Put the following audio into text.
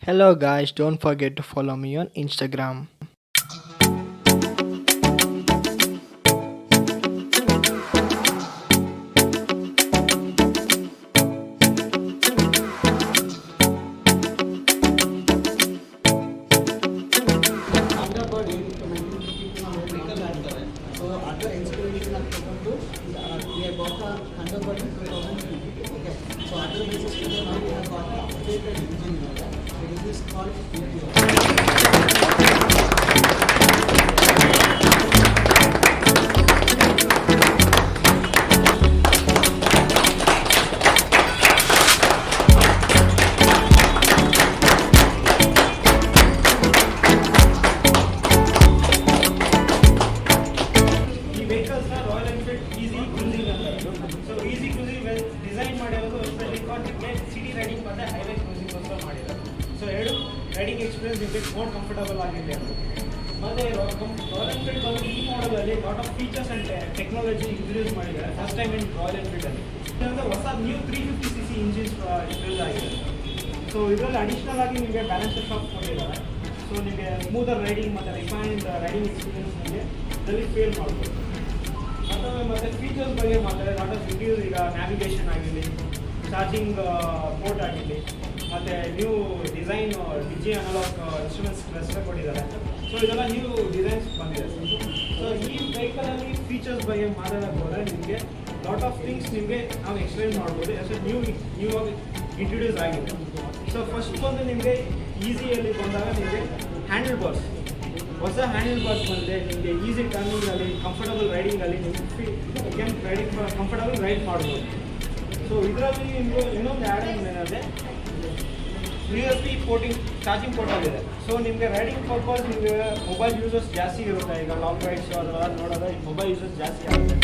Hello guys, don't forget to follow me on Instagram. Thunderbird ಆಗ್ತಾರೆ. So ಅದರ inspiration ಆಗಿ ತಗೊಂಡು we have got a Thunderbird in 2020. Okay. So ಅದರ basis ಮೇಲೆ ನಾವು we have got a updated engine ಇದೆ. It is called Meteor. ಈ ವೆಹಿಕಲ್ಸ್ನ ರಾಯಲ್ ಎನ್ಫೀಲ್ಡ್ ಈಸಿ ಕ್ರೂಸಿಂಗ್ ಅಂತ. ಸೊ ಈಸಿ ಕ್ರೂಸಿಂಗ್ ಡಿಸೈನ್ ಮಾಡಿರೋದು ರೆಕಾರ್ಡಿಂಗ್ಗೆ ಸಿಟಿ ರೈಡಿಂಗ್ ಮತ್ತು ಹೈವೇ ಕ್ರೂಸಿಂಗ್ಗೋಸ್ಕರ ಮಾಡಿರೋದು. ಸೊ ಎರಡು ರೈಡಿಂಗ್ ಎಕ್ಸ್ಪೀರಿಯನ್ಸ್ ನಿಮಗೆ ಮೋರ್ ಕಂಫರ್ಟಬಲ್ ಆಗಿದೆ ಅಂತ. ಮತ್ತು ರಾಯಲ್ ಎನ್ಫೀಲ್ಡ್ ಬಂದು ಈ ಮಾಡಲಲ್ಲಿ lot of features and technology introduce ಮಾಡಿದ್ದಾರೆ ಫಸ್ಟ್ ಟೈಮ್ ಇನ್ ರಾಯಲ್ ಎನ್ಫೀಲ್ಡಲ್ಲಿ. ಇದರಿಂದ ಹೊಸ ನ್ಯೂ 350cc ಇಂಜಿನ್ಸ್ ಇಂಟ್ರೊಡ್ಯೂಸ್ ಆಗಿದೆ. ಸೊ ಇದರಲ್ಲಿ ಅಡಿಷ್ನಲ್ ಆಗಿ ನಿಮಗೆ ಬ್ಯಾಲೆನ್ಸರ್ ಶಾಪ್ ಕೊಟ್ಟಿದ್ದಾರೆ. ಸೊ ನಿಮಗೆ ಸ್ಮೂದರ್ ರೈಡಿಂಗ್ ಮತ್ತು ರಿಫೈನ್ಡ್ ರೈಡಿಂಗ್ ಎಕ್ಸ್ಪೀರಿಯನ್ಸ್ ನಿಮಗೆ ಇದರಲ್ಲಿ ಫೇಲ್ ಮಾಡ್ಬೋದು. ಮತ್ತು ಫೀಚರ್ಸ್ ಬಗ್ಗೆ ಮಾತಾಡಿದ್ರೆ ಲಾಟ್ ಆಫ್ ರಿವ್ಯೂಸ್, ಈಗ ನ್ಯಾವಿಗೇಷನ್ ಆಗಿರಲಿ, ಚಾರ್ಜಿಂಗ್ ಪೋರ್ಟ್ ಆಗಿರಲಿ, ಮತ್ತು new design digi analog instruments cluster ಕೊಟ್ಟಿದ್ದಾರೆ. ಸೊ ಇದೆಲ್ಲ ನ್ಯೂ ಡಿಸೈನ್ಸ್ ಬಂದಿದೆ. ಸೊ ಈ ವೆಹಿಕಲಲ್ಲಿ ಫೀಚರ್ಸ್ ಬಗ್ಗೆ ಮಾತಾಡೋಕೆ ಹೋದರೆ ನಿಮಗೆ ಲಾಟ್ ಆಫ್ ಥಿಂಗ್ಸ್ ನಿಮಗೆ ನಾವು ಎಕ್ಸ್ಪ್ಲೈನ್ ಮಾಡ್ಬೋದು. ಯಾಸ್ ನ್ಯೂ ಆಗಿ ಇಂಟ್ರೊಡ್ಯೂಸ್ ಆಗಿದೆ. ಸೊ ಫಸ್ಟ್ ಬಂದು ನಿಮಗೆ ಈಸಿಯಲ್ಲಿ ಬಂದಾಗ ನಿಮಗೆ ಹ್ಯಾಂಡಲ್ ಬಾರ್ಸ್, ಹೊಸ ಹ್ಯಾಂಡಲ್ ಬಾರ್ಸ್ ಬಂದಿದೆ. ನಿಮಗೆ ಈಸಿ ಟರ್ನಿಂಗಲ್ಲಿ, ಕಂಫರ್ಟಬಲ್ ರೈಡಿಂಗಲ್ಲಿ ನಿಮಗೆ ರೈಡಿಂಗ್ ಕಂಫರ್ಟಬಲ್ ರೈಡ್ ಮಾಡ್ಬೋದು. ಸೊ ಇದರಲ್ಲಿ ನಿಮಗೆ ಇನ್ನೊಂದು ಆ್ಯಡ್ ಆನ್ ಏನಂದರೆ USB ಪೋರ್ಟಿಂಗ್ ಚಾರ್ಜಿಂಗ್ ಪೋರ್ಟ್ ಆಗಿದೆ. ಸೊ ನಿಮಗೆ ರೈಡಿಂಗ್ ಪರ್ಪಸ್ ನಿಮಗೆ ಮೊಬೈಲ್ ಯೂಸರ್ಸ್ ಜಾಸ್ತಿ ಇರುತ್ತೆ. ಈಗ ಲಾಂಗ್ ರೈಡ್ಸು ಅದೆಲ್ಲ ನೋಡೋದು ಮೊಬೈಲ್ ಯೂಸರ್ಸ್ ಜಾಸ್ತಿ ಆಗುತ್ತೆ.